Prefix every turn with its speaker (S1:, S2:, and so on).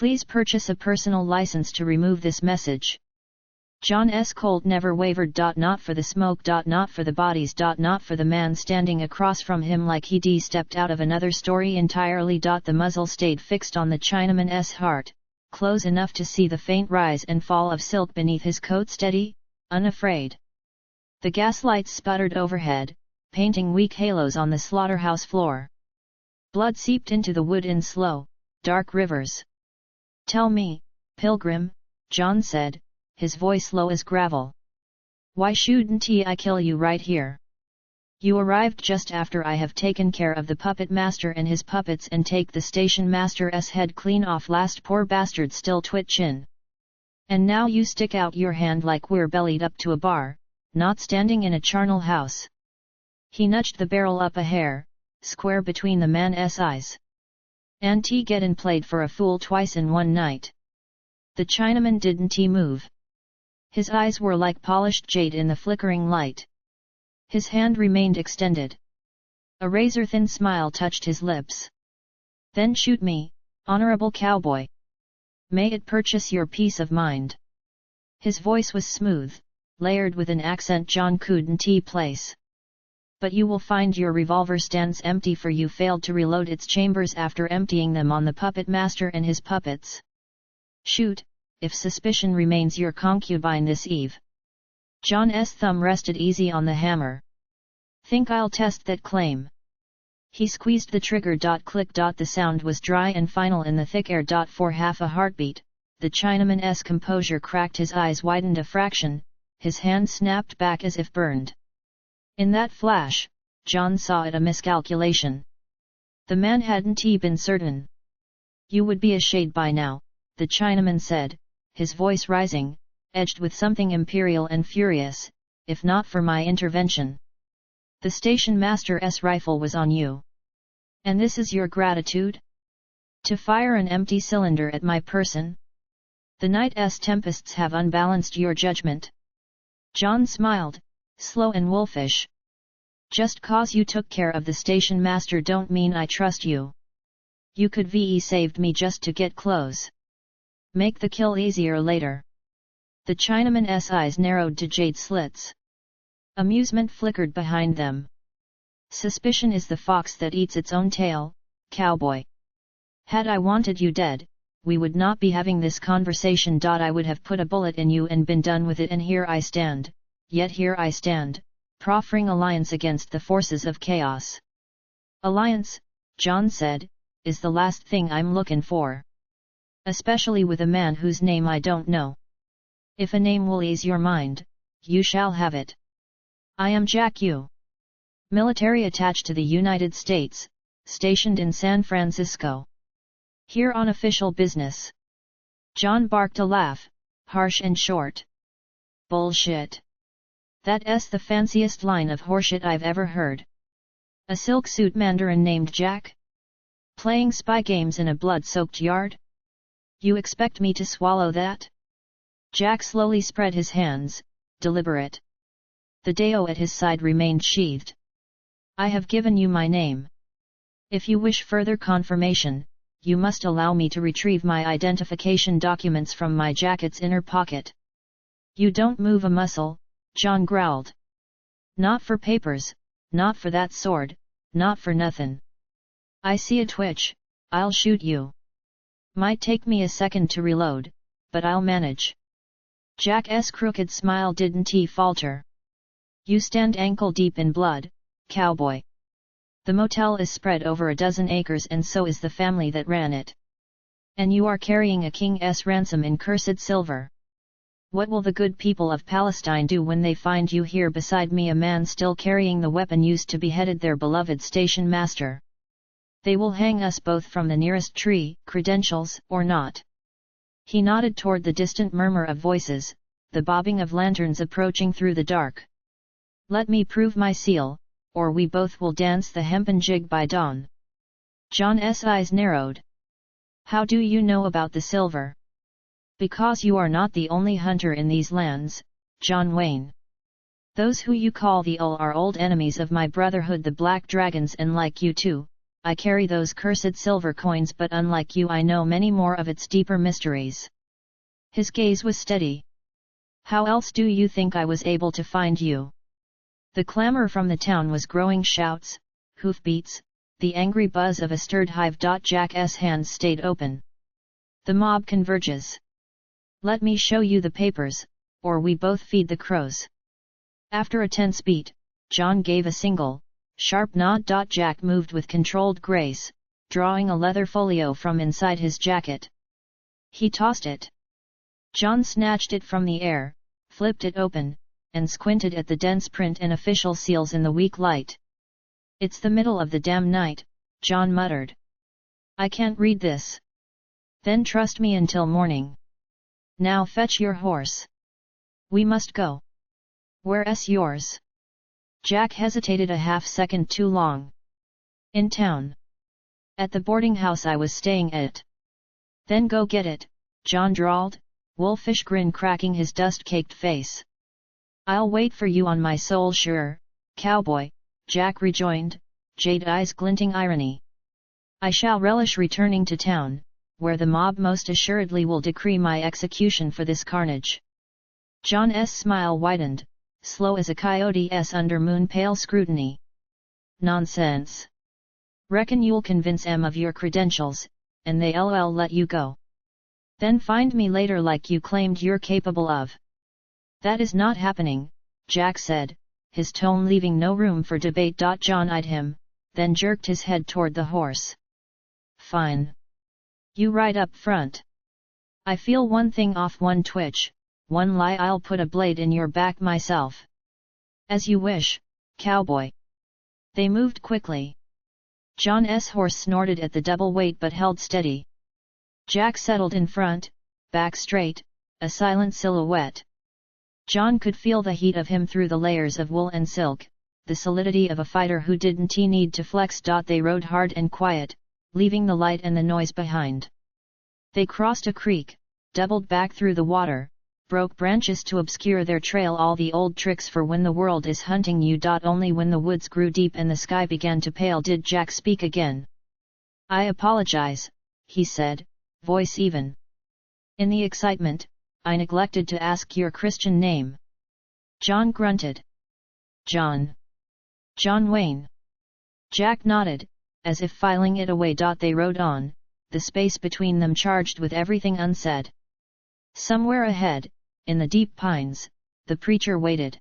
S1: Please purchase a personal license to remove this message. John's cold never wavered. Not for the smoke. Not for the bodies. Not for the man standing across from him like he'd stepped out of another story entirely. The muzzle stayed fixed on the Chinaman's heart, close enough to see the faint rise and fall of silk beneath his coat, steady, unafraid. The gaslights sputtered overhead, painting weak halos on the slaughterhouse floor. Blood seeped into the wood in slow, dark rivers. Tell me, pilgrim, John said, his voice low as gravel. Why shouldn't I kill you right here? You arrived just after I have taken care of the puppet master and his puppets and take the station master's head clean off. Last poor bastard still twitchin'. And now you stick out your hand like we're bellied up to a bar, not standing in a charnel house. He nudged the barrel up a hair, square between the man's eyes. And gettin' played for a fool twice in one night. The Chinaman didn't move. His eyes were like polished jade in the flickering light. His hand remained extended. A razor-thin smile touched his lips. Then shoot me, honorable cowboy. May it purchase your peace of mind. His voice was smooth, layered with an accent John couldn't place. But you will find your revolver stands empty, for you failed to reload its chambers after emptying them on the puppet master and his puppets. Shoot, if suspicion remains your concubine this eve. John's thumb rested easy on the hammer. Think I'll test that claim? He squeezed the trigger. Click. The sound was dry and final in the thick air. For half a heartbeat, the Chinaman's composure cracked. His eyes widened a fraction, his hand snapped back as if burned. In that flash, John saw it a miscalculation. The man hadn't been certain. You would be a shade by now, the Chinaman said, his voice rising, edged with something imperial and furious, if not for my intervention. The station master's rifle was on you. And this is your gratitude? To fire an empty cylinder at my person? The night's tempests have unbalanced your judgment. John smiled, slow and wolfish. Just cause you took care of the station master don't mean I trust you. You could saved me just to get close. Make the kill easier later. The Chinaman's eyes narrowed to jade slits. Amusement flickered behind them. Suspicion is the fox that eats its own tail, cowboy. Had I wanted you dead, we would not be having this conversation. I would have put a bullet in you and been done with it, and here I stand, yet here I stand, proffering alliance against the forces of chaos. Alliance, John said, is the last thing I'm looking for. Especially with a man whose name I don't know. If a name will ease your mind, you shall have it. I am Jack Yu. Military attached to the United States, stationed in San Francisco. Here on official business. John barked a laugh, harsh and short. Bullshit. That's the fanciest line of horseshit I've ever heard. A silk suit mandarin named Jack? Playing spy games in a blood-soaked yard? You expect me to swallow that? Jack slowly spread his hands, deliberate. The dao at his side remained sheathed. I have given you my name. If you wish further confirmation, you must allow me to retrieve my identification documents from my jacket's inner pocket. You don't move a muscle, John growled. Not for papers, not for that sword, not for nothin'. I see a twitch, I'll shoot you. Might take me a second to reload, but I'll manage. Jack's crooked smile didn't falter. You stand ankle deep in blood, cowboy. The motel is spread over a dozen acres and so is the family that ran it. And you are carrying a king's ransom in cursed silver. What will the good people of Palestine do when they find you here beside me, a man still carrying the weapon used to beheaded their beloved station master? They will hang us both from the nearest tree, credentials or not. He nodded toward the distant murmur of voices, the bobbing of lanterns approaching through the dark. Let me prove my seal, or we both will dance the hempen jig by dawn. John's eyes narrowed. How do you know about the silver? Because you are not the only hunter in these lands, John Wayne. Those who you call the Ul are old enemies of my brotherhood, the Black Dragons, and like you too, I carry those cursed silver coins, but unlike you I know many more of its deeper mysteries. His gaze was steady. How else do you think I was able to find you? The clamor from the town was growing, shouts, hoofbeats, the angry buzz of a stirred hive. Jack's hands stayed open. The mob converges. Let me show you the papers, or we both feed the crows. After a tense beat, John gave a single, sharp nod. Jack moved with controlled grace, drawing a leather folio from inside his jacket. He tossed it. John snatched it from the air, flipped it open, and squinted at the dense print and official seals in the weak light. It's the middle of the damn night, John muttered. I can't read this. Then trust me until morning. Now fetch your horse. We must go. Where's yours? Jack hesitated a half-second too long. In town. At the boarding house I was staying at. Then go get it, John drawled, wolfish grin cracking his dust-caked face. I'll wait for you on my soul, sure, cowboy, Jack rejoined, jade eyes glinting irony. I shall relish returning to town, where the mob most assuredly will decree my execution for this carnage. John's smile widened, slow as a coyote's under moon-pale scrutiny. Nonsense. Reckon you'll convince 'em of your credentials, and they'll let you go. Then find me later like you claimed you're capable of. That is not happening, Jack said, his tone leaving no room for debate. John eyed him, then jerked his head toward the horse. Fine. You ride up front. I feel one thing off, one twitch, one lie. I'll put a blade in your back myself. As you wish, cowboy. They moved quickly. John's horse snorted at the double weight but held steady. Jack settled in front, back straight, a silent silhouette. John could feel the heat of him through the layers of wool and silk, the solidity of a fighter who didn't need to flex. They rode hard and quiet, leaving the light and the noise behind. They crossed a creek, doubled back through the water, broke branches to obscure their trail, all the old tricks for when the world is hunting you. Only when the woods grew deep and the sky began to pale did Jack speak again. I apologize, he said, voice even. In the excitement, I neglected to ask your Christian name. John grunted. John. John Wayne. Jack nodded, as if filing it away. They rode on, the space between them charged with everything unsaid. Somewhere ahead, in the deep pines, the preacher waited.